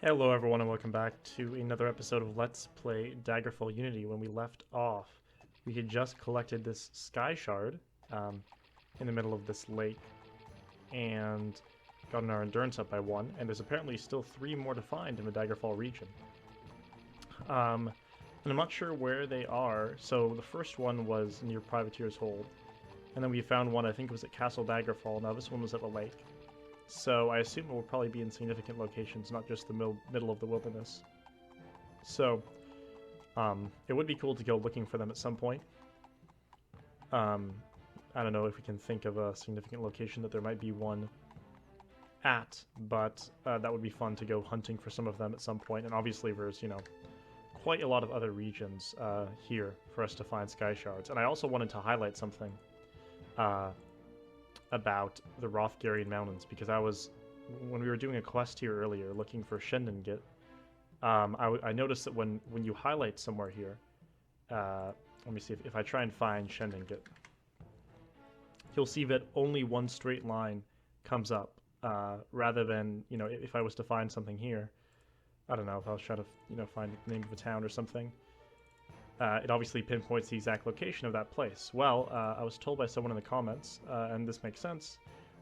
Hello everyone and welcome back to another episode of Let's Play Daggerfall Unity. When we left off, we had just collected this Sky Shard in the middle of this lake and gotten our endurance up by 1, and there's apparently still 3 more to find in the Daggerfall region. And I'm not sure where they are, so the first one was near Privateer's Hold, and then we found one, I think it was at Castle Daggerfall. Now this one was at the lake. So I assume it will probably be in significant locations, not just the middle of the wilderness. So it would be cool to go looking for them at some point. I don't know if we can think of a significant location that there might be one at, but that would be fun to go hunting for some of them at some point. And obviously there's, quite a lot of other regions here for us to find Sky Shards. And I also wanted to highlight something about the Rothgarian Mountains, because when we were doing a quest here earlier looking for Shendengit, I noticed that when you highlight somewhere here, let me see if I try and find Shendengit, you'll see that only one straight line comes up, rather than, if I was to find something here, I don't know, if I was trying to, find the name of a town or something, it obviously pinpoints the exact location of that place. Well, I was told by someone in the comments, and this makes sense,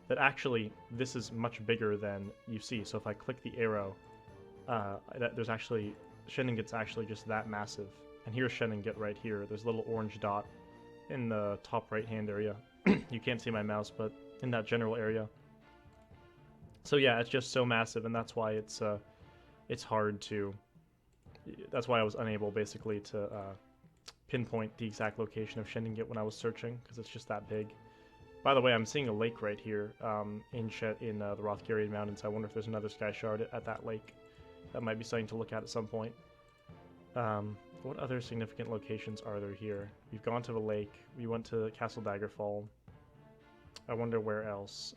that actually this is much bigger than you see. So if I click the arrow, there's actually, Shendengit's actually just that massive. And here's Shendengit right here. There's a little orange dot in the top right-hand area. You can't see my mouse, but in that general area. So yeah, it's just so massive, and that's why it's hard to. That's why I was unable, basically, to pinpoint the exact location of Shendengit when I was searching, because it's just that big. By the way, I'm seeing a lake right here in the Rothgarian Mountains. I wonder if there's another Sky Shard at that lake. That might be something to look at some point. What other significant locations are there here? We've gone to the lake. We went to Castle Daggerfall. I wonder where else.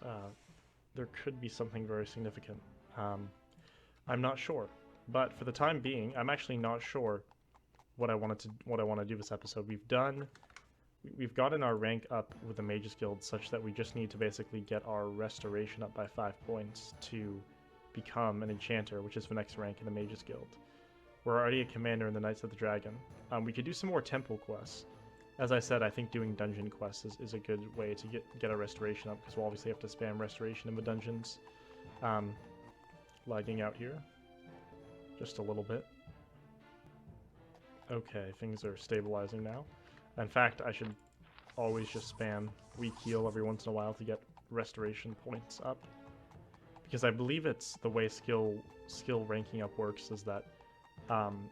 There could be something very significant. I'm not sure. But for the time being, I'm actually not sure what I want to do this episode. We've gotten our rank up with the Mages Guild such that we just need to basically get our restoration up by 5 points to become an enchanter, which is the next rank in the Mages Guild. We're already a commander in the Knights of the Dragon. We could do some more temple quests. As I said, I think doing dungeon quests is a good way to get our restoration up, because we'll obviously have to spam restoration in the dungeons. Lagging out here just a little bit. Okay, things are stabilizing now. In fact, I should always just spam weak heal every once in a while to get restoration points up, because I believe it's the way skill ranking up works is that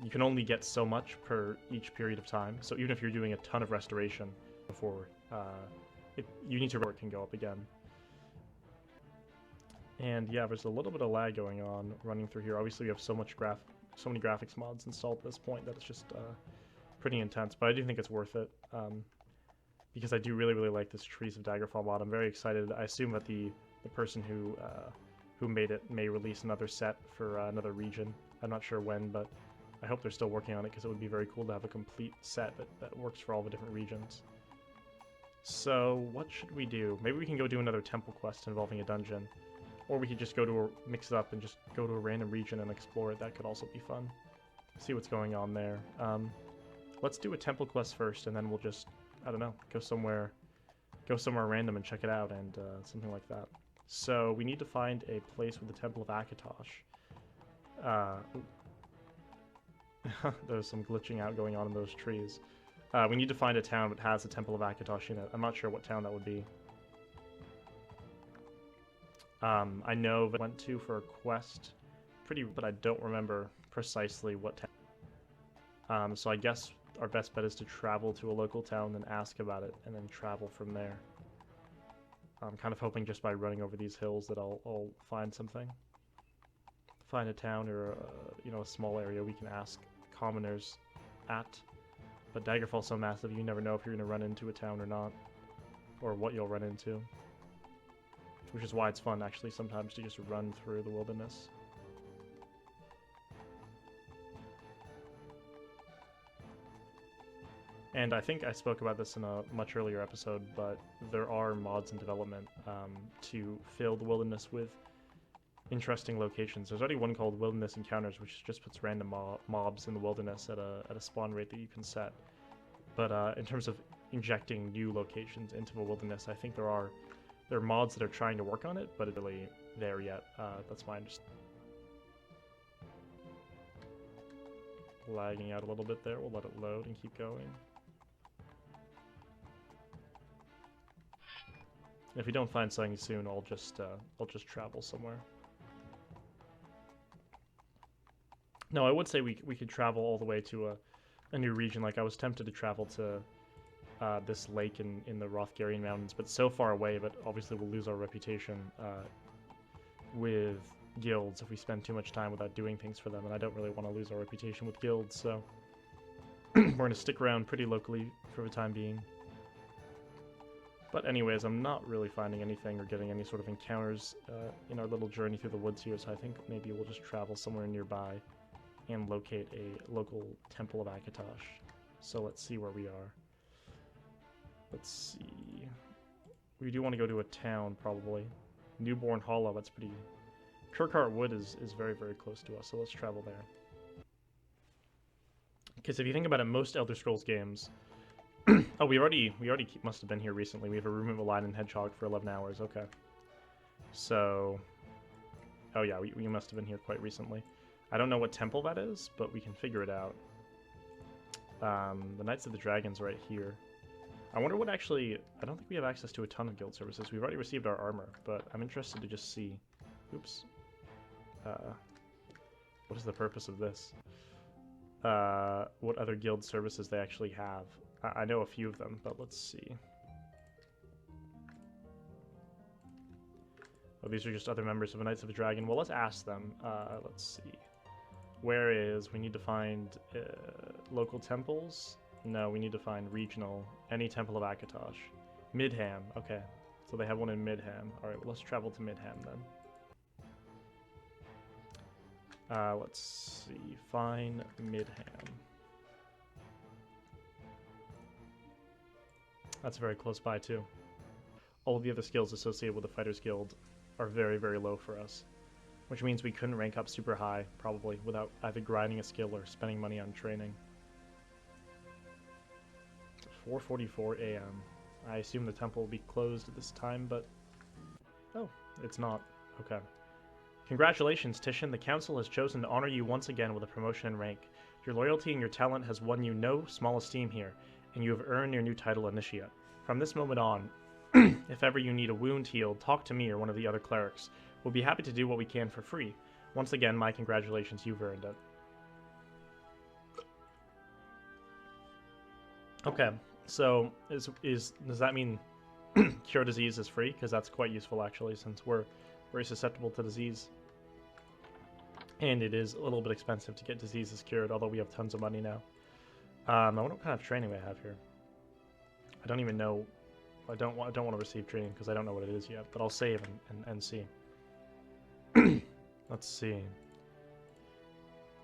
you can only get so much per each period of time. So even if you're doing a ton of restoration before you need to work, can go up again. And yeah, there's a little bit of lag going on running through here. Obviously, we have so many graphics mods installed at this point that it's just pretty intense. But I do think it's worth it, because I do really, really like this Trees of Daggerfall mod. I'm very excited. I assume that the person who made it may release another set for another region. I'm not sure when, but I hope they're still working on it, because it would be very cool to have a complete set that works for all the different regions. So what should we do? Maybe we can go do another temple quest involving a dungeon. Or we could just mix it up and just go to a random region and explore it. That could also be fun. See what's going on there. Let's do a temple quest first, and then we'll just, I don't know, go somewhere random and check it out, and something like that. So we need to find a place with the Temple of Akatosh. There's some glitching out going on in those trees. We need to find a town that has a Temple of Akatosh in it. I'm not sure what town that would be. I know that I went to for a quest, but I don't remember precisely what town. So I guess our best bet is to travel to a local town and ask about it, and then travel from there. I'm kind of hoping just by running over these hills that I'll find something. Find a town or a small area we can ask commoners at. But Daggerfall's so massive, you never know if you're going to run into a town or not, or what you'll run into. Which is why it's fun, actually, sometimes to just run through the wilderness. And I think I spoke about this in a much earlier episode, but there are mods in development to fill the wilderness with interesting locations. There's already one called Wilderness Encounters, which just puts random mobs in the wilderness at a spawn rate that you can set. But in terms of injecting new locations into the wilderness, I think there are mods that are trying to work on it, but it's really there yet. That's my understanding. Lagging out a little bit there. We'll let it load and keep going. If we don't find something soon, I'll just travel somewhere. No, I would say we could travel all the way to a new region. Like, I was tempted to travel to this lake in the Rothgarian Mountains, but so far away. But obviously, we'll lose our reputation with guilds if we spend too much time without doing things for them, and I don't really want to lose our reputation with guilds. So we're going to stick around pretty locally for the time being. But anyways, I'm not really finding anything or getting any sort of encounters in our little journey through the woods here, so I think maybe we'll just travel somewhere nearby and locate a local Temple of Akatosh. So let's see where we are. Let's see. We do want to go to a town, probably. Newborn Hollow, that's pretty... Kirkhart Wood is very, very close to us, so let's travel there. Because if you think about it, most Elder Scrolls games... Oh, we already must have been here recently. We have a room with a lion and hedgehog for 11 hours. Okay. So... Oh yeah, we must have been here quite recently. I don't know what temple that is, but we can figure it out. The Knights of the Dragon's right here. I wonder what actually... I don't think we have access to a ton of guild services. We've already received our armor, but I'm interested to just see... Oops. What is the purpose of this? What other guild services they actually have. I know a few of them, but let's see. Oh, these are just other members of the Knights of the Dragon. Well, let's ask them. Let's see. Where is... We need to find local temples. No, we need to find regional. Any Temple of Akatosh. Midham. Okay. So they have one in Midham. Alright, well, let's travel to Midham then. Let's see. Find Midham. That's very close by, too. All of the other skills associated with the Fighters Guild are very, very low for us. Which means we couldn't rank up super high, probably, without either grinding a skill or spending money on training. 4:44 a.m. I assume the temple will be closed at this time, but... Oh, it's not. Okay. Congratulations, Titian. The council has chosen to honor you once again with a promotion in rank. Your loyalty and your talent has won you no small esteem here, and you have earned your new title, Initiate. From this moment on, if ever you need a wound healed, talk to me or one of the other clerics. We'll be happy to do what we can for free. Once again, my congratulations, you've earned it. Okay, so does that mean cure disease is free? Because that's quite useful, actually, since we're very susceptible to disease. And it is a little bit expensive to get diseases cured, although we have tons of money now. I wonder what kind of training we have here. I don't even know. I don't want to receive training because I don't know what it is yet, but I'll save and see. Let's see.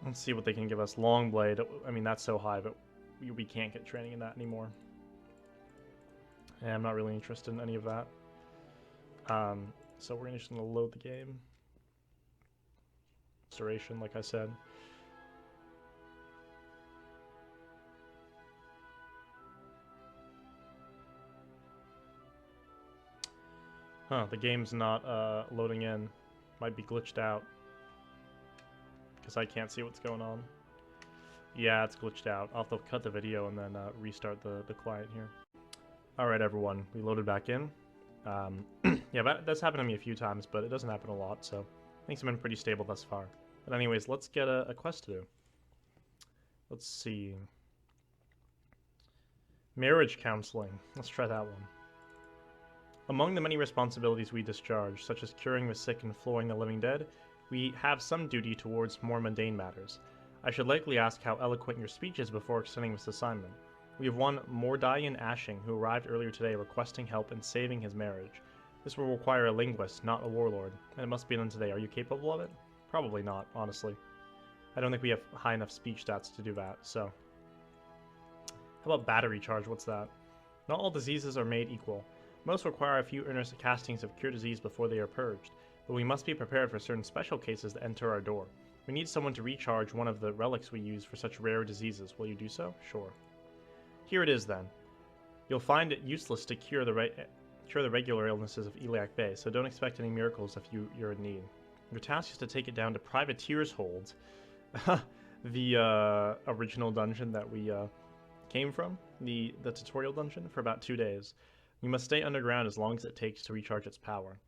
Let's see what they can give us. Long blade. I mean, that's so high, but we can't get training in that anymore. And I'm not really interested in any of that. So we're just going to load the game. Restoration, like I said. Huh, the game's not loading in. Might be glitched out. Because I can't see what's going on. Yeah, it's glitched out. I'll have to cut the video and then restart the client here. Alright everyone, we loaded back in. Yeah, that's happened to me a few times, but it doesn't happen a lot, so things have been pretty stable thus far. But anyways, let's get a quest to do. Let's see. Marriage counseling. Let's try that one. Among the many responsibilities we discharge, such as curing the sick and flooring the living dead, we have some duty towards more mundane matters. I should likely ask how eloquent your speech is before extending this assignment. We have one Mordian Ashing who arrived earlier today requesting help in saving his marriage. This will require a linguist, not a warlord, and it must be done today. Are you capable of it? Probably not, honestly. I don't think we have high enough speech stats to do that, so... How about battery charge? What's that? Not all diseases are made equal. Most require a few earnest castings of cure disease before they are purged. but we must be prepared for certain special cases that enter our door. We need someone to recharge one of the relics we use for such rare diseases. Will you do so? Sure. Here it is, then. You'll find it useless to cure the regular illnesses of Iliac Bay, so don't expect any miracles if you're in need. Your task is to take it down to Privateer's Hold, the original dungeon that we came from, the tutorial dungeon, for about 2 days. You must stay underground as long as it takes to recharge its power.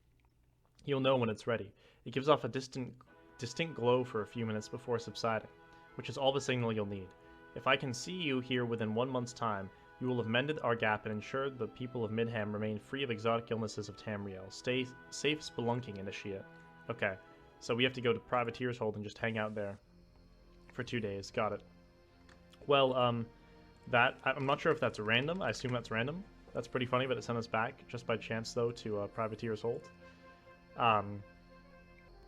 You'll know when it's ready. It gives off a distinct glow for a few minutes before subsiding, which is all the signal you'll need. If I can see you here within 1 month's time, you will have mended our gap and ensured the people of Midham remain free of exotic illnesses of Tamriel. Stay safe, spelunking, initiate. Okay, so we have to go to Privateer's Hold and just hang out there for 2 days. Got it. Well, I'm not sure if that's random. I assume that's random. That's pretty funny, but it sent us back just by chance, though, to Privateer's Hold.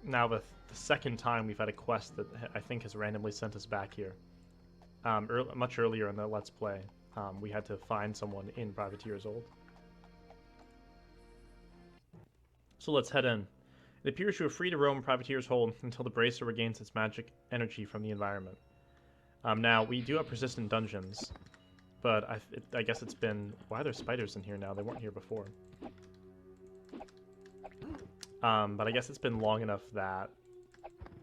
Now the second time we've had a quest that I think has randomly sent us back here. Much earlier in the Let's Play, we had to find someone in Privateer's Hold. So let's head in. It appears you are free to roam Privateer's Hold until the bracer regains its magic energy from the environment. Now, we do have persistent dungeons, but I guess it's been... Why are there spiders in here now? They weren't here before. But I guess it's been long enough that...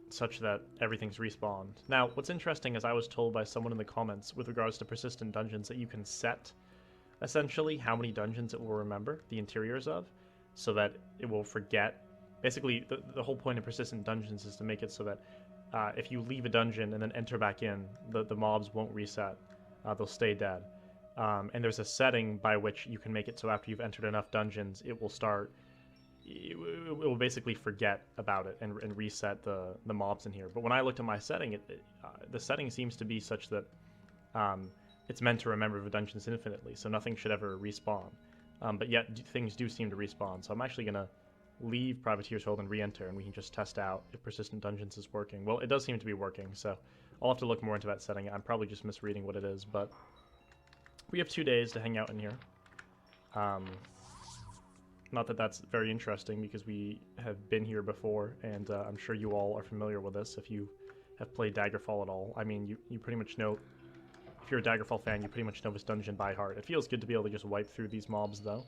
such that everything's respawned. Now, what's interesting is I was told by someone in the comments with regards to persistent dungeons that you can set, essentially, how many dungeons it will remember the interiors of, so that it will forget. Basically, the whole point of persistent dungeons is to make it so that if you leave a dungeon and then enter back in, the mobs won't reset. They'll stay dead. And there's a setting by which you can make it so after you've entered enough dungeons, it will start... It will basically forget about it and reset the mobs in here. But when I looked at my setting, the setting seems to be such that it's meant to remember the dungeons infinitely, so nothing should ever respawn. But yet things do seem to respawn, so I'm actually going to leave Privateer's Hold and re-enter, and we can just test out if persistent dungeons is working. Well, it does seem to be working, so I'll have to look more into that setting. I'm probably just misreading what it is, but we have 2 days to hang out in here. Not that that's very interesting, because we have been here before, and I'm sure you all are familiar with this if you have played Daggerfall at all. I mean, you pretty much know, if you're a Daggerfall fan, you pretty much know this dungeon by heart. It feels good to be able to just wipe through these mobs, though.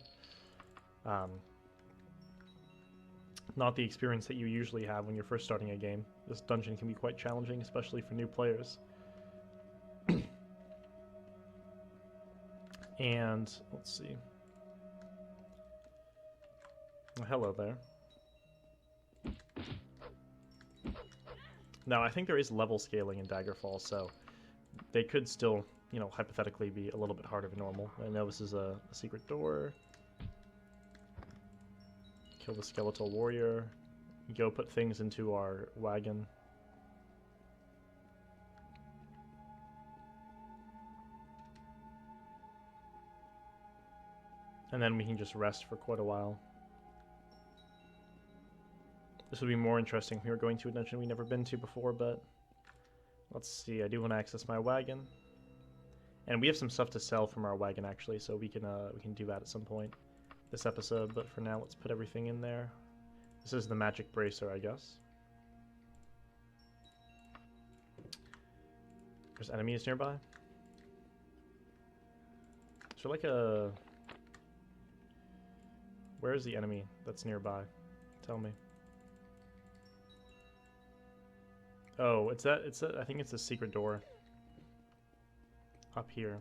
Not the experience that you usually have when you're first starting a game. This dungeon can be quite challenging, especially for new players. And, let's see. Oh, hello there. Now, I think there is level scaling in Daggerfall, so they could still, you know, hypothetically be a little bit harder than normal. I know this is a secret door. Kill the skeletal warrior. Go put things into our wagon. And then we can just rest for quite a while. This would be more interesting if we were going to a dungeon we've never been to before, but let's see. I do want to access my wagon, and we have some stuff to sell from our wagon actually, so we can do that at some point this episode. But for now, let's put everything in there. This is the magic bracer, I guess. There's enemies nearby. Is there like a... Where is the enemy that's nearby? Tell me. Oh, I think it's a secret door. Up here.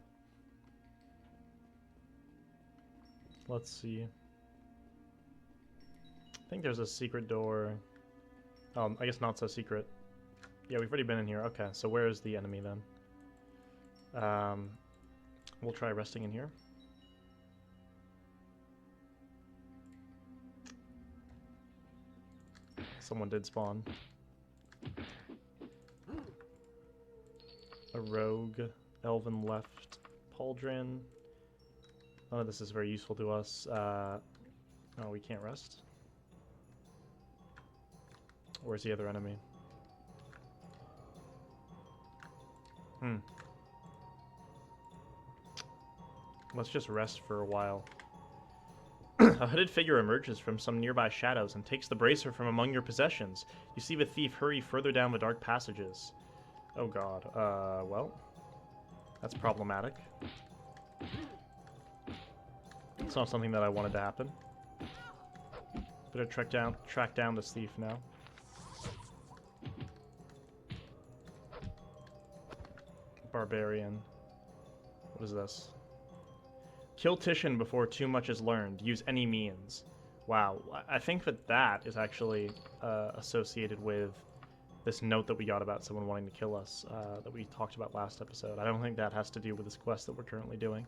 Let's see. I think there's a secret door. I guess not so secret. Yeah, we've already been in here. Okay, so where is the enemy then? We'll try resting in here. Someone did spawn. A rogue, elven left, pauldron. None of this is very useful to us. Oh, we can't rest. Where's the other enemy? Let's just rest for a while. A hooded figure emerges from some nearby shadows and takes the bracer from among your possessions. You see the thief hurry further down the dark passages. Oh god. Well, that's problematic. It's not something that I wanted to happen. Better track down this thief now. Barbarian. What is this? Kill Titian before too much is learned. Use any means. Wow. I think that is actually associated with this note that we got about someone wanting to kill us that we talked about last episode. I don't think that has to do with this quest that we're currently doing.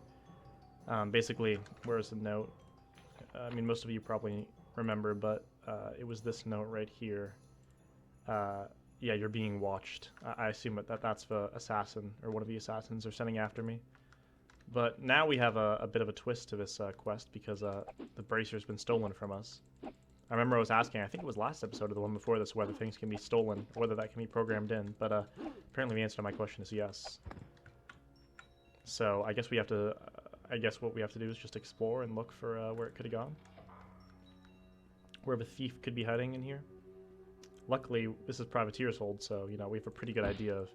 Basically, where's the note? I mean, most of you probably remember, but it was this note right here. Yeah, you're being watched. I assume that's the assassin, or one of the assassins are sending after me. But now we have a bit of a twist to this quest because the bracer's been stolen from us. I remember I was asking, I think it was last episode or the one before this, whether things can be stolen, whether that can be programmed in, but apparently the answer to my question is yes. So I guess we have to, I guess what we have to do is just explore and look for where it could have gone. Where the thief could be hiding in here. Luckily, this is Privateer's Hold, so, you know, we have a pretty good idea of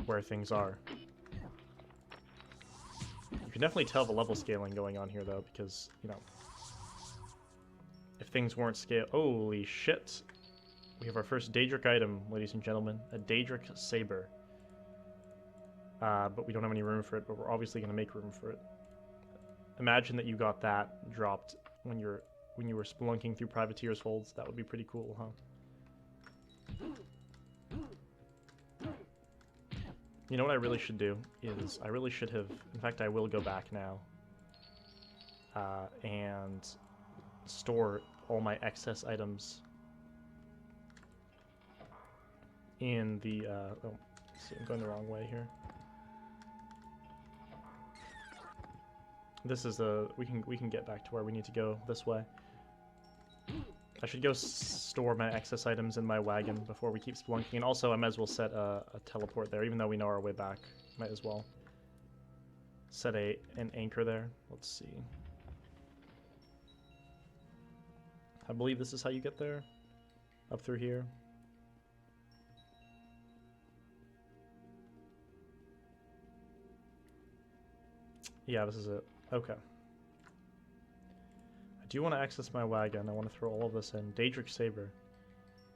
where things are. You can definitely tell the level scaling going on here, though, because, you know, if things weren't scaled... Holy shit! We have our first Daedric item, ladies and gentlemen. A Daedric Saber. But we don't have any room for it, but we're obviously going to make room for it. Imagine that you got that dropped when you were spelunking through Privateer's Holds. That would be pretty cool, huh? You know what I really should do is I really should have... In fact, I will go back now and store all my excess items in the... oh, see, I'm going the wrong way here. This is a... We can get back to where we need to go this way. I should go store my excess items in my wagon before we keep spelunking. And also, I might as well set a teleport there, even though we know our way back. Might as well set an anchor there. Let's see. I believe this is how you get there. Up through here. Yeah, this is it. Okay. I do want to access my wagon. I want to throw all of this in. Daedric Saber.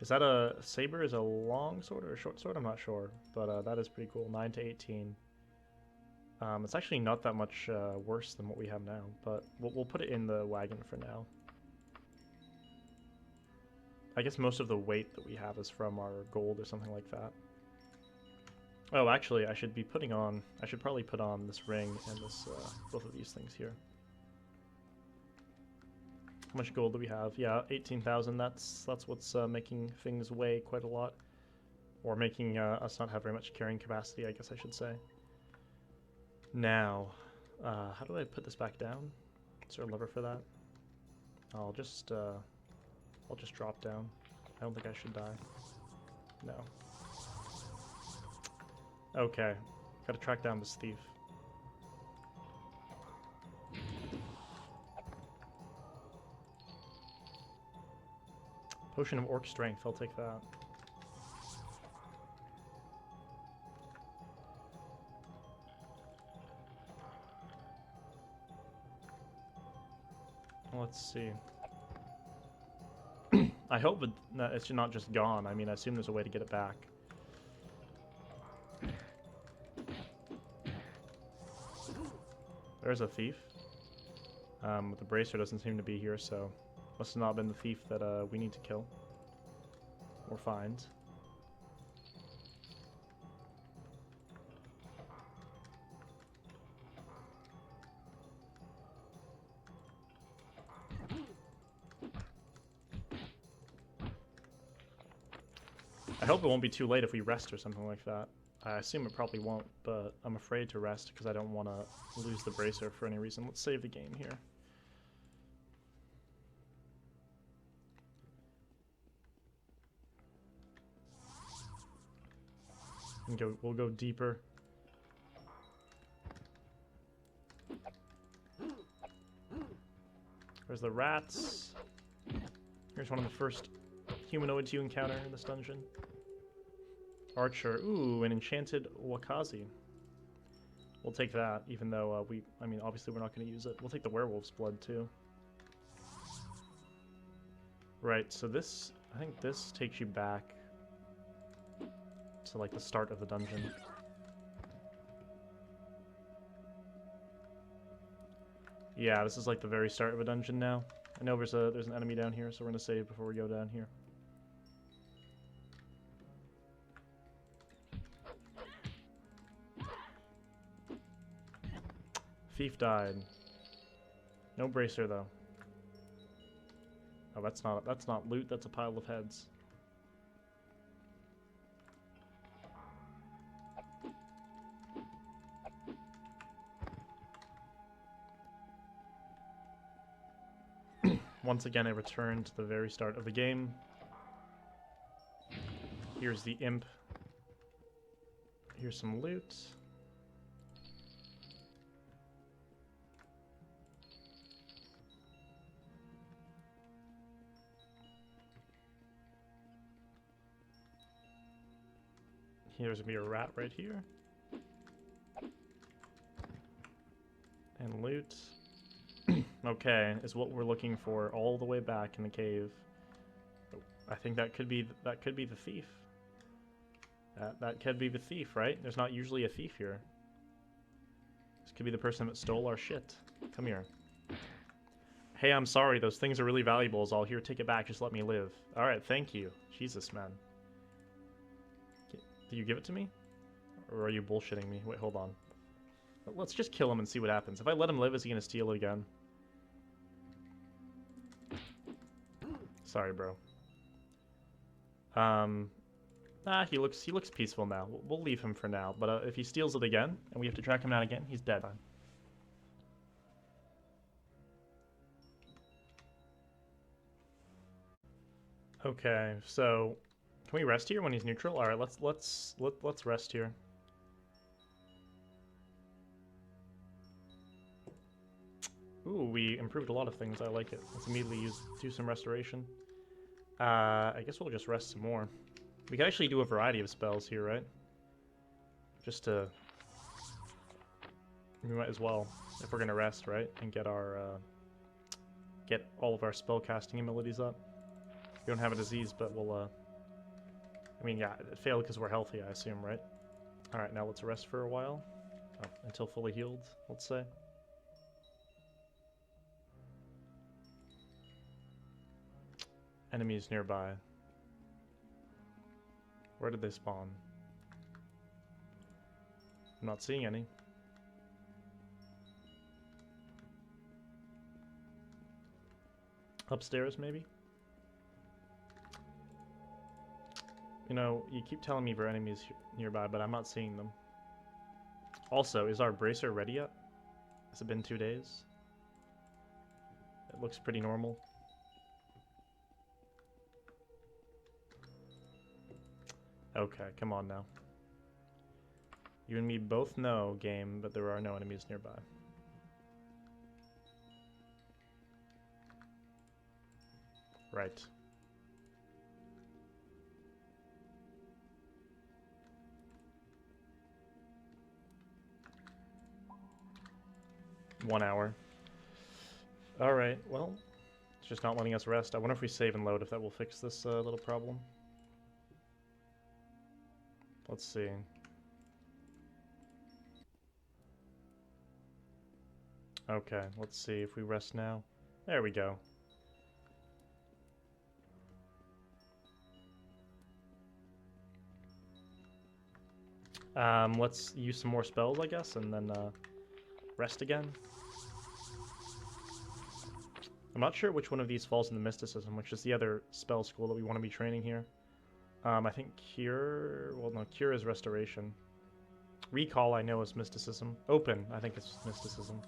Is that a... Saber is a long sword or a short sword? I'm not sure. But that is pretty cool. 9 to 18. It's actually not that much worse than what we have now. But we'll put it in the wagon for now. I guess most of the weight that we have is from our gold or something like that. Oh, actually, I should be putting on... I should probably put on this ring and this both of these things here. How much gold do we have? Yeah, 18,000. That's what's making things weigh quite a lot. Or making us not have very much carrying capacity, I guess I should say. Now, how do I put this back down? Is there a lever for that? I'll just drop down. I don't think I should die. No. Okay. Gotta track down this thief. Potion of Orc Strength, I'll take that. Let's see. I hope it's not just gone. I mean, I assume there's a way to get it back. There's a thief. But the bracer doesn't seem to be here, so must have not been the thief that we need to kill or find. I hope it won't be too late if we rest or something like that. I assume it probably won't, but I'm afraid to rest because I don't want to lose the bracer for any reason. Let's save the game here. And we'll go deeper. There's the rats. Here's one of the first humanoids you encounter in this dungeon. Archer. Ooh, an enchanted Wakazi. We'll take that, even though I mean, obviously we're not going to use it. We'll take the werewolf's blood, too. Right, so this, I think this takes you back to, like, the start of the dungeon. Yeah, this is, like, the very start of a dungeon now. I know there's an enemy down here, so we're going to save before we go down here. Thief died. No bracer though. Oh, that's not loot. That's a pile of heads. Once again, I return to the very start of the game. Here's the imp. Here's some loot. Here's gonna be a rat right here. And loot. Okay, is what we're looking for all the way back in the cave. I think that could be the thief. That could be the thief, right? There's not usually a thief here. This could be the person that stole our shit. Come here. Hey, I'm sorry, those things are really valuable. Is all here, take it back, just let me live. Alright, thank you. Jesus, man. Did you give it to me? Or are you bullshitting me? Wait, hold on. Let's just kill him and see what happens. If I let him live, is he gonna steal it again? Sorry, bro. He looks peaceful now. We'll leave him for now. But if he steals it again, and we have to track him down again, he's dead. Okay, so can we rest here when he's neutral? All right, let's rest here. Ooh, we improved a lot of things. I like it. Let's immediately do some restoration. I guess we'll just rest some more. We can actually do a variety of spells here, right? Just to... We might as well, if we're gonna rest, right? And get our, get all of our spell casting abilities up. We don't have a disease, but we'll, I mean, yeah, it failed because we're healthy, I assume, right? Alright, now let's rest for a while. Oh, until fully healed, let's say. Enemies nearby. Where did they spawn? I'm not seeing any. Upstairs, maybe? You know, you keep telling me there are enemies nearby, but I'm not seeing them. Also, is our bracer ready yet? Has it been 2 days? It looks pretty normal. Okay, come on now. You and me both know, game, but there are no enemies nearby. Right. One hour. Alright, well, it's just not letting us rest. I wonder if we save and load, if that will fix this little problem. Let's see. Okay, let's see if we rest now. There we go. Let's use some more spells, I guess, and then rest again. I'm not sure which one of these falls into mysticism, which is the other spell school that we want to be training here. I think Cure... Well, no, Cure is Restoration. Recall, I know, is Mysticism. Open, I think it's Mysticism.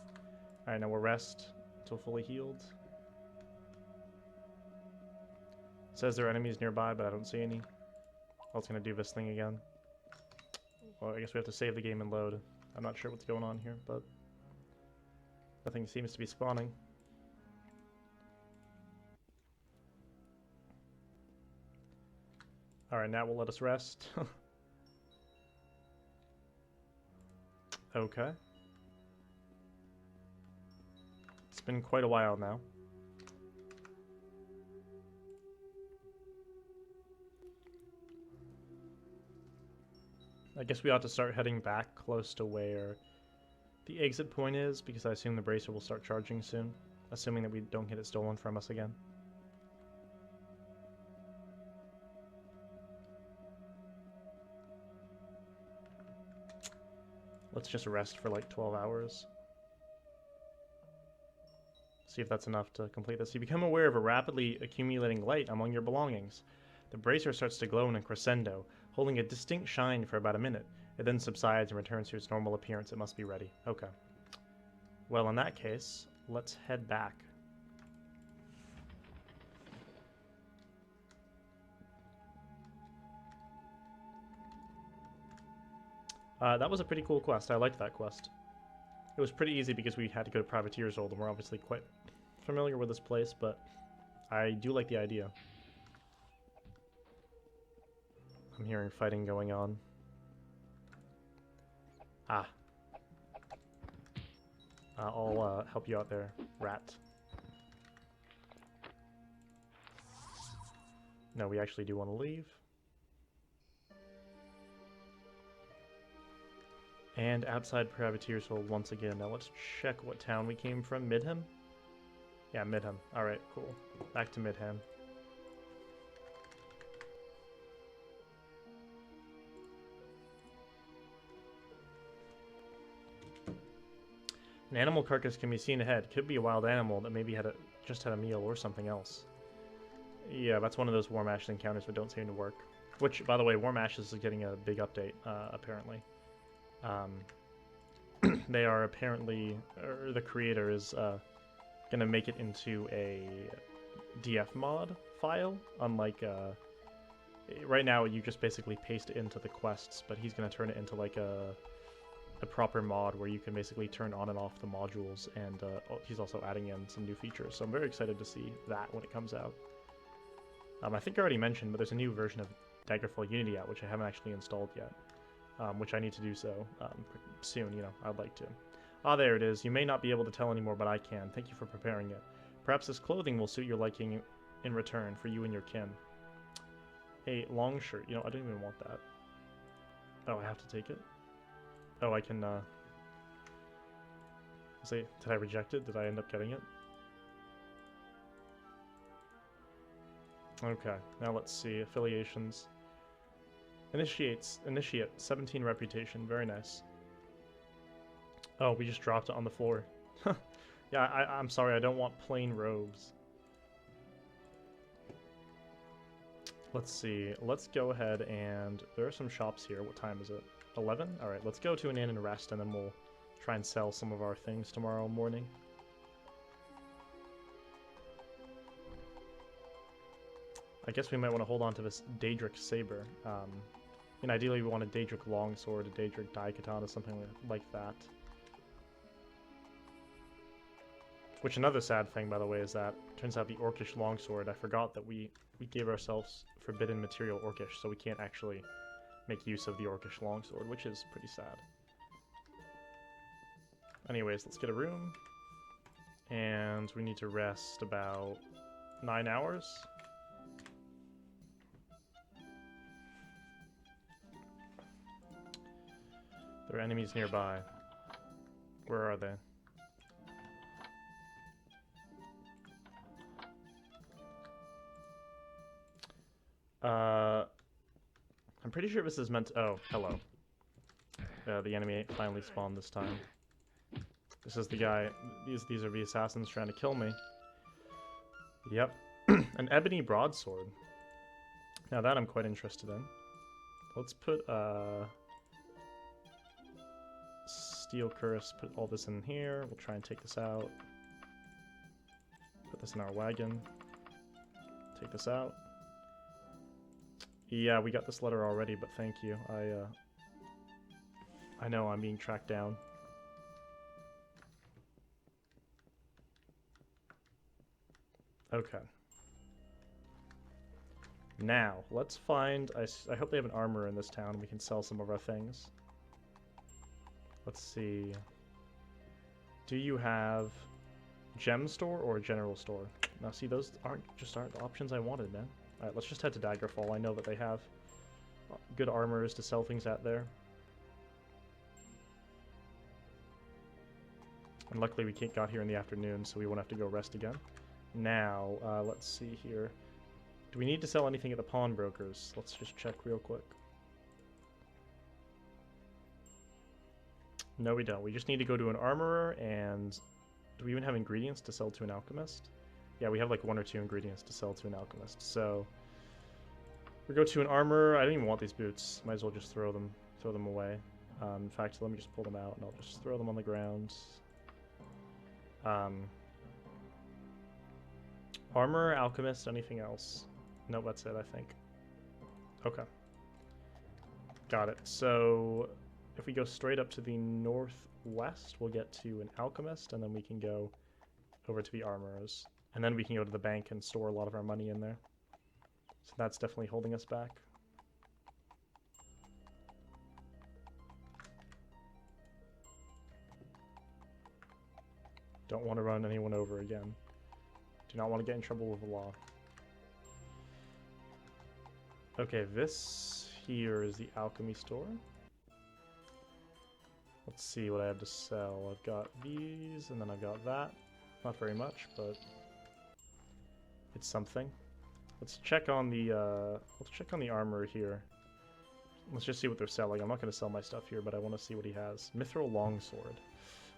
Alright, now we'll rest until fully healed. It says there are enemies nearby, but I don't see any. I was going to do this thing again. Well, I guess we have to save the game and load. I'm not sure what's going on here, but... nothing seems to be spawning. Alright, now we'll let us rest. Okay. It's been quite a while now. I guess we ought to start heading back close to where the exit point is, because I assume the bracer will start charging soon, assuming that we don't get it stolen from us again. Let's just rest for like 12 hours. See if that's enough to complete this. You become aware of a rapidly accumulating light among your belongings. The bracer starts to glow in a crescendo, holding a distinct shine for about a minute. It then subsides and returns to its normal appearance. It must be ready. Okay. Well, in that case, let's head back. That was a pretty cool quest. I liked that quest. It was pretty easy because we had to go to Privateer's Hold, and we're obviously quite familiar with this place, but I do like the idea. I'm hearing fighting going on. Ah. I'll help you out there, rat. No, we actually do want to leave. And outside Privateer's Hold once again. Now let's check what town we came from. Midham? Yeah, Midham. Alright, cool. Back to Midham. An animal carcass can be seen ahead. Could be a wild animal that maybe just had a meal or something else. Yeah, that's one of those Warm Ashes encounters that don't seem to work. Which, by the way, Warm Ashes is getting a big update, apparently. They are apparently, or the creator is going to make it into a DF mod file, unlike, right now you just basically paste it into the quests, but he's going to turn it into like a proper mod where you can basically turn on and off the modules, and he's also adding in some new features, so I'm very excited to see that when it comes out. I think I already mentioned, but there's a new version of Daggerfall Unity out, which I haven't actually installed yet. Which I need to do so soon, you know, I'd like to. Ah, there it is. You may not be able to tell anymore, but I can. Thank you for preparing it. Perhaps this clothing will suit your liking in return for you and your kin. A long shirt. You know, I don't even want that. Oh, I have to take it? Oh, I can, say, did I reject it? Did I end up getting it? Okay, now let's see. Affiliations. Initiate 17 reputation. Very nice. Oh, we just dropped it on the floor. Yeah, I'm sorry, I don't want plain robes. Let's see. Let's go ahead and... There are some shops here. What time is it? 11? Alright, let's go to an inn and rest, and then we'll try and sell some of our things tomorrow morning. I guess we might want to hold on to this Daedric Saber. And ideally we want a Daedric Longsword, a Daedric Daikatana, something like that. Which, another sad thing, by the way, is that turns out the Orcish Longsword, I forgot that we gave ourselves forbidden material Orcish, so we can't actually make use of the Orcish Longsword, which is pretty sad. Anyways, let's get a room. And we need to rest about 9 hours. There are enemies nearby. Where are they? I'm pretty sure this is meant to... Oh, hello. The enemy finally spawned this time. This is the guy... These are the assassins trying to kill me. Yep. An ebony broadsword. Now that I'm quite interested in. Let's put, Steel Curse, put all this in here. We'll try and take this out. Put this in our wagon. Take this out. Yeah, we got this letter already, but thank you. I know I'm being tracked down. Okay. Now, let's find... I hope they have an armorer in this town and we can sell some of our things. Let's see. Do you have gem store or a general store? Now, see, those aren't the options I wanted, man. Alright, let's just head to Daggerfall. I know that they have good armorers to sell things at there. And luckily we got here in the afternoon, so we won't have to go rest again. Now, let's see here. Do we need to sell anything at the pawnbrokers? Let's just check real quick. No, we don't. We just need to go to an armorer, and do we even have ingredients to sell to an alchemist? Yeah, we have like 1 or 2 ingredients to sell to an alchemist. So we go to an armorer. I don't even want these boots. Might as well just throw them away. In fact, let me just pull them out, and I'll just throw them on the ground. Armor, alchemist, anything else? Nope, that's it, I think. Okay. Got it. So if we go straight up to the northwest, we'll get to an alchemist, and then we can go over to the armorers. And then we can go to the bank and store a lot of our money in there. So that's definitely holding us back. Don't want to run anyone over again. Do not want to get in trouble with the law. Okay, this here is the alchemy store. Let's see what I have to sell. I've got these, and then I've got that. Not very much, but it's something. Let's check on the armor here. Let's just see what they're selling. I'm not going to sell my stuff here, but I want to see what he has. Mithril longsword.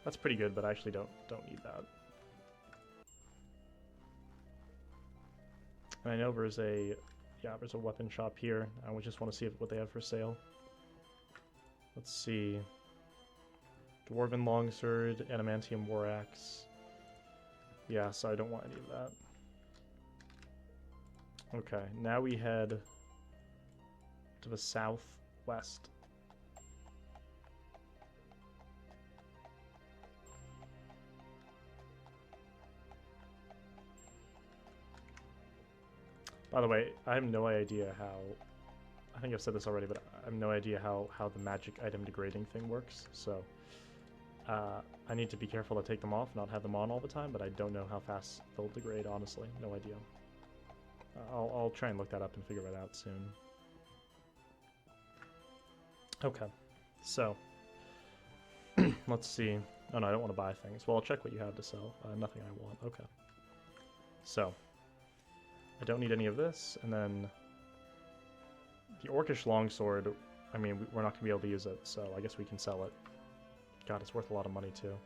That's pretty good, but I actually don't need that. And I know there's a weapon shop here. I just want to see what they have for sale. Let's see. Dwarven longsword, adamantium war axe. Yeah, so I don't want any of that. Okay, now we head to the southwest. By the way, I have no idea how... I think I've said this already, but I have no idea how the magic item degrading thing works, so... I need to be careful to take them off, not have them on all the time, but I don't know how fast they'll degrade, honestly. No idea. I'll try and look that up and figure it out soon. Okay, so... let's see. Oh no, I don't want to buy things. Well, I'll check what you have to sell. Nothing I want. Okay. So... I don't need any of this, and then the Orcish longsword, I mean, we're not going to be able to use it, so I guess we can sell it. God, it's worth a lot of money, too.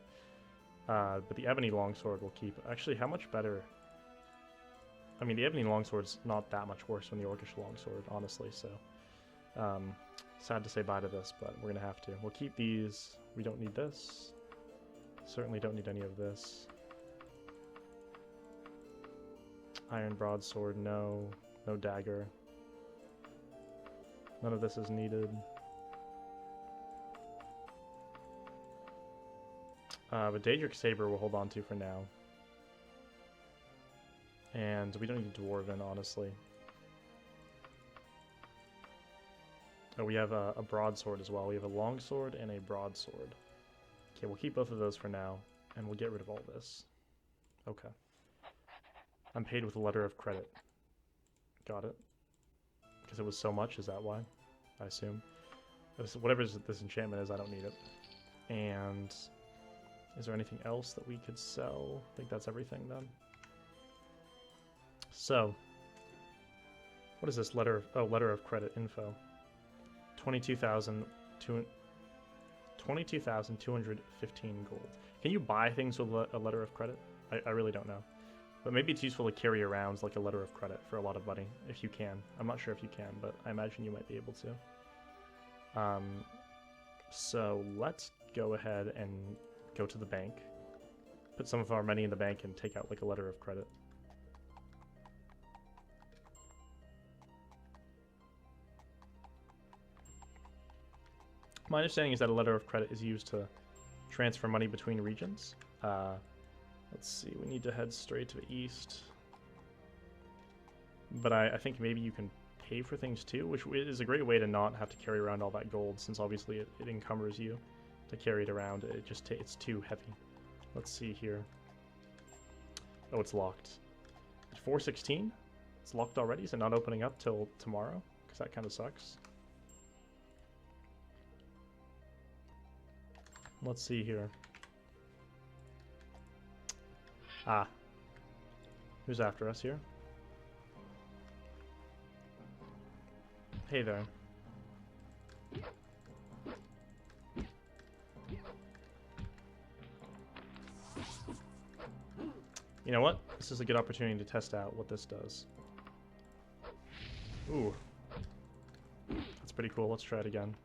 But the Ebony longsword we'll keep. Actually, how much better? I mean, the Ebony longsword's not that much worse than the Orcish longsword, honestly, so... sad to say bye to this, but we're going to have to. We'll keep these. We don't need this. Certainly don't need any of this. Iron broadsword, no. No dagger. None of this is needed. But Daedric Saber we'll hold on to for now. And we don't need Dwarven, honestly. Oh, we have a broadsword as well. We have a longsword and a broadsword. Okay, we'll keep both of those for now, and we'll get rid of all this. Okay. I'm paid with a letter of credit. Got it. Because it was so much, is that why? I assume. Whatever this enchantment is, I don't need it. And is there anything else that we could sell? I think that's everything then. So, what is this letter of credit info? 22,215 gold. Can you buy things with a letter of credit? I really don't know. But maybe it's useful to carry around like a letter of credit for a lot of money, if you can. I'm not sure if you can, but I imagine you might be able to. So let's go ahead and go to the bank. Put some of our money in the bank and take out like a letter of credit. My understanding is that a letter of credit is used to transfer money between regions. Let's see, we need to head straight to the east. But I think maybe you can pay for things too, which is a great way to not have to carry around all that gold, since obviously it encumbers you to carry it around. It's too heavy. Let's see here. Oh, it's locked. At 4:16? It's locked already? Is it not opening up till tomorrow? Because that kind of sucks. Let's see here. Ah. Who's after us here? Hey there. You know what? This is a good opportunity to test out what this does. Ooh. That's pretty cool. Let's try it again.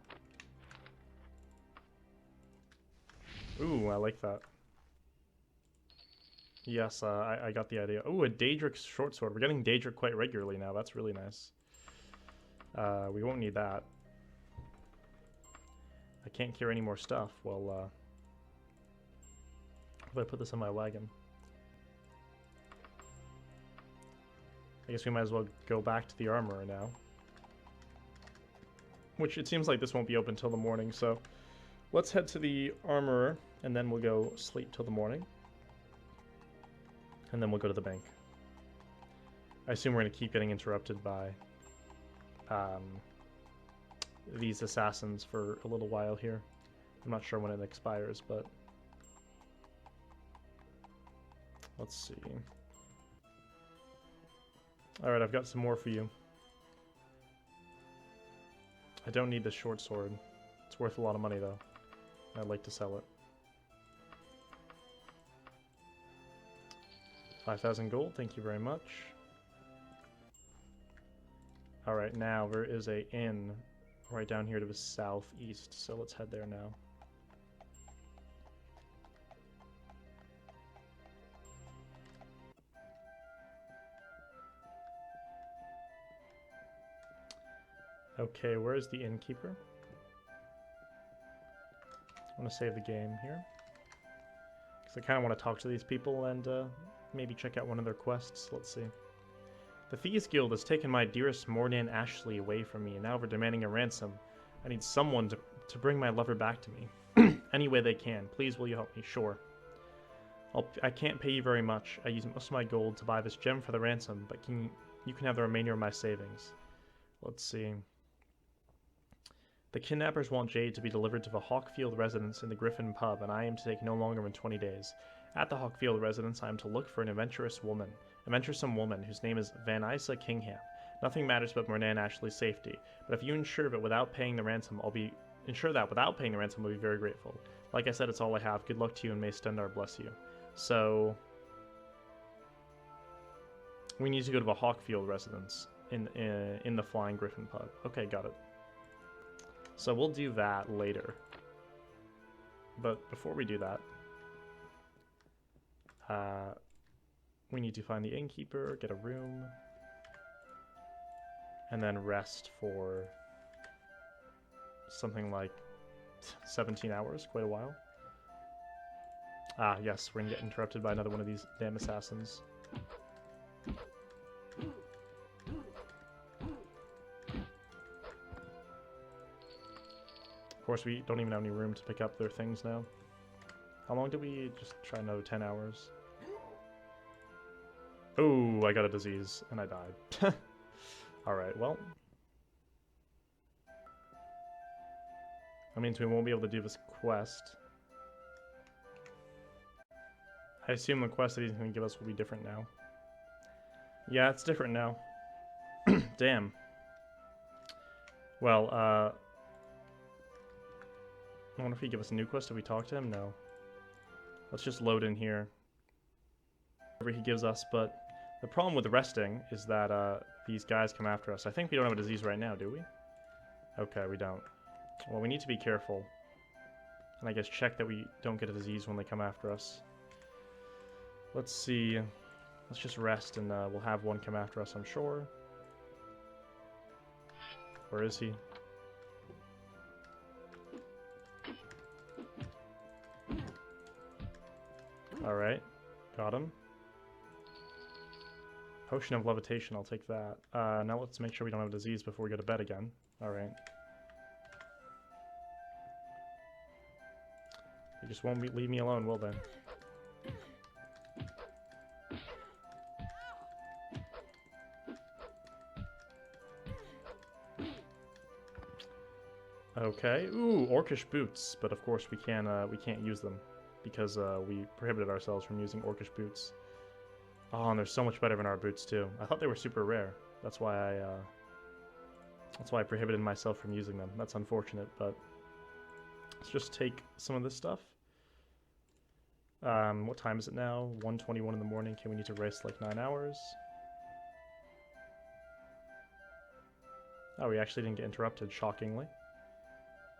Ooh, I like that. Yes, I got the idea. Ooh, a Daedric short sword. We're getting Daedric quite regularly now. That's really nice. We won't need that. I can't carry any more stuff. Well, if I put this in my wagon. I guess we might as well go back to the armorer now. Which it seems like this won't be open till the morning, so let's head to the armorer, and then we'll go sleep till the morning. And then we'll go to the bank. I assume we're going to keep getting interrupted by these assassins for a little while here. I'm not sure when it expires, but let's see. Alright, I've got some more for you. I don't need this short sword. It's worth a lot of money, though. I'd like to sell it. 5,000 gold, thank you very much. Alright, now there is a inn right down here to the southeast, so let's head there now. Okay, where is the innkeeper? I want to save the game here, because I kind of want to talk to these people and maybe check out one of their quests. Let's see. The Thieves Guild has taken my dearest Mordan Ashley away from me, and now they're demanding a ransom. I need someone to bring my lover back to me. Any way they can. Please, will you help me? Sure. I can't pay you very much. I used most of my gold to buy this gem for the ransom, but you can have the remainder of my savings. Let's see. The kidnappers want Jade to be delivered to the Hawkfield residence in the Griffin pub, and I am to take no longer than 20 days. At the Hawkfield residence, I am to look for an adventuresome woman whose name is Van Isa Kingham. Nothing matters but Mordan Ashley's safety, but if you ensure that without paying the ransom, I'll be very grateful. Like I said, it's all I have. Good luck to you, and may Stendar bless you. So we need to go to the Hawkfield residence in the Flying Griffin pub. Okay, got it. So we'll do that later. But before we do that, we need to find the innkeeper, get a room, and then rest for something like 17 hours, quite a while. Ah, yes, we're gonna get interrupted by another one of these damn assassins. Of course, we don't even have any room to pick up their things now. How long did we just try another 10 hours? Oh, I got a disease, and I died. Alright, well. That means we won't be able to do this quest. I assume the quest that he's going to give us will be different now. Yeah, it's different now. Damn. Well, I wonder if he give us a new quest. Did we talk to him? No. Let's just load in here. Whatever he gives us, but the problem with resting is that these guys come after us. I think we don't have a disease right now, do we? Okay, we don't. Well, we need to be careful. And I guess check that we don't get a disease when they come after us. Let's see. Let's just rest and we'll have one come after us, I'm sure. Where is he? Alright, got him. Potion of levitation, I'll take that. Now let's make sure we don't have disease before we go to bed again. Alright. They just won't leave me alone, will they? Okay. Ooh, orcish boots, but of course we can't use them because we prohibited ourselves from using orcish boots. Oh, and they're so much better than our boots too. I thought they were super rare. That's why I prohibited myself from using them. That's unfortunate, but let's just take some of this stuff. What time is it now? 1:21 in the morning. Okay, we need to rest like 9 hours. Oh, we actually didn't get interrupted, shockingly.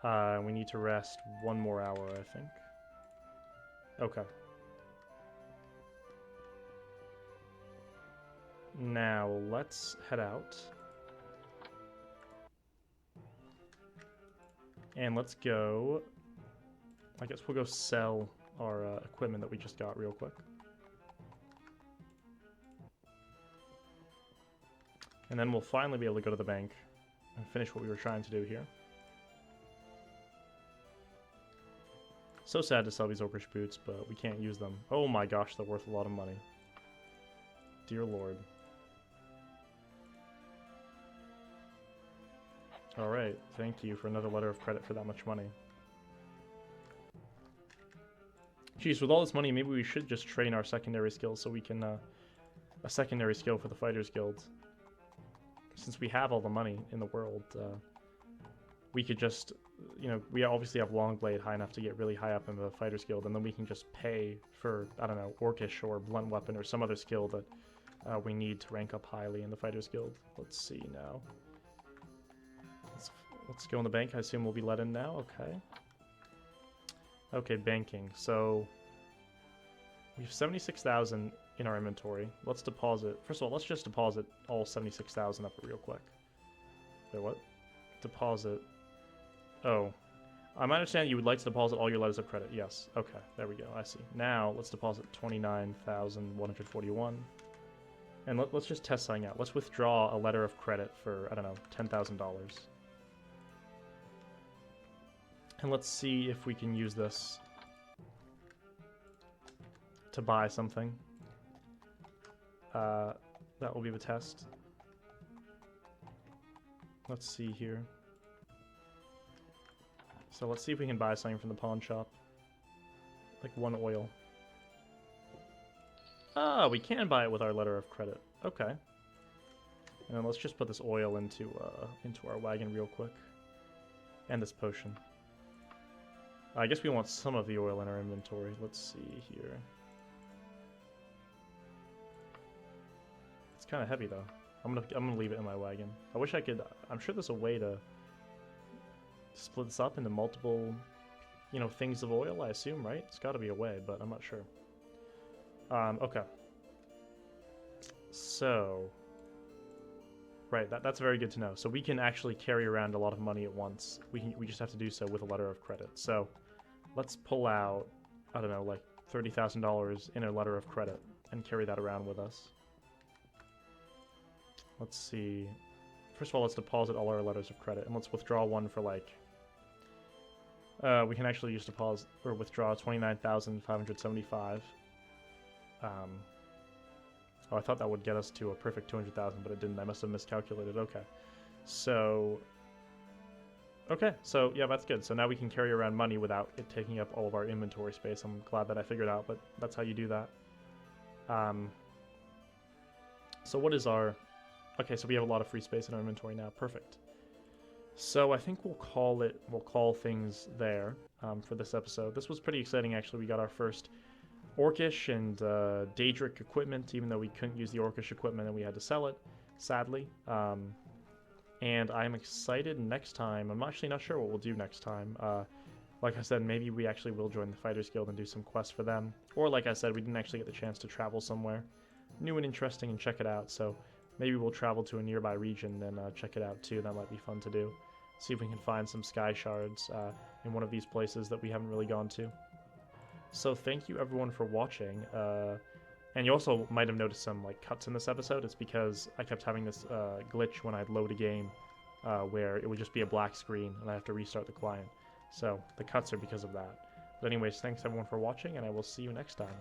We need to rest 1 more hour, I think. Okay. Now, let's head out. And let's go... I guess we'll go sell our equipment that we just got real quick. And then we'll finally be able to go to the bank and finish what we were trying to do here. So sad to sell these orcish boots, but we can't use them. Oh my gosh, they're worth a lot of money. Dear Lord. Alright, thank you for another letter of credit for that much money. Jeez, with all this money, maybe we should just train our secondary skills so we can, a secondary skill for the Fighters Guild. Since we have all the money in the world, we could just, you know, we obviously have Longblade high enough to get really high up in the Fighters Guild, and then we can just pay for, I don't know, Orcish or Blunt Weapon or some other skill that we need to rank up highly in the Fighters Guild. Let's see now. Let's go in the bank. I assume we'll be let in now. Okay. Okay, banking. So we have 76,000 in our inventory. Let's deposit. First of all, let's just deposit all 76,000 up real quick. Wait, what? Deposit. Oh. I understand you would like to deposit all your letters of credit. Yes. Okay, there we go. I see. Now, let's deposit 29,141. And let's just test something out. Let's withdraw a letter of credit for, I don't know, $10,000. And let's see if we can use this to buy something. That will be the test. Let's see here. So let's see if we can buy something from the pawn shop. Like 1 oil. Ah, we can buy it with our letter of credit. Okay. And then let's just put this oil into our wagon real quick. And this potion. I guess we want some of the oil in our inventory. Let's see here. It's kind of heavy though. I'm gonna leave it in my wagon. I wish I could. I'm sure there's a way to split this up into multiple, you know, things of oil. I assume, right? It's got to be a way, but I'm not sure. Okay. So, right, that's very good to know. So we can actually carry around a lot of money at once. We just have to do so with a letter of credit. So let's pull out, I don't know, like $30,000 in a letter of credit and carry that around with us. Let's see. First of all, let's deposit all our letters of credit, and let's withdraw one for like. We can actually just deposit or withdraw 29,575. Oh, I thought that would get us to a perfect 200,000, but it didn't. I must have miscalculated. Okay, so yeah, that's good. So now we can carry around money without it taking up all of our inventory space. I'm glad that I figured out, but that's how you do that. So what is our? Okay, so we have a lot of free space in our inventory now. Perfect. So I think we'll call things there for this episode. This was pretty exciting, actually. We got our first Orcish and Daedric equipment, even though we couldn't use the Orcish equipment and we had to sell it, sadly. And I'm excited next time. I'm actually not sure what we'll do next time. Like I said, maybe we actually will join the Fighters Guild and do some quests for them. Or like I said, we didn't actually get the chance to travel somewhere new and interesting and check it out. So maybe we'll travel to a nearby region and check it out too. That might be fun to do. See if we can find some Skyshards in one of these places that we haven't really gone to. So thank you everyone for watching. And you also might have noticed some like cuts in this episode. It's because I kept having this glitch when I'd load a game where it would just be a black screen and I have to restart the client. So the cuts are because of that. But anyways, thanks everyone for watching, and I will see you next time.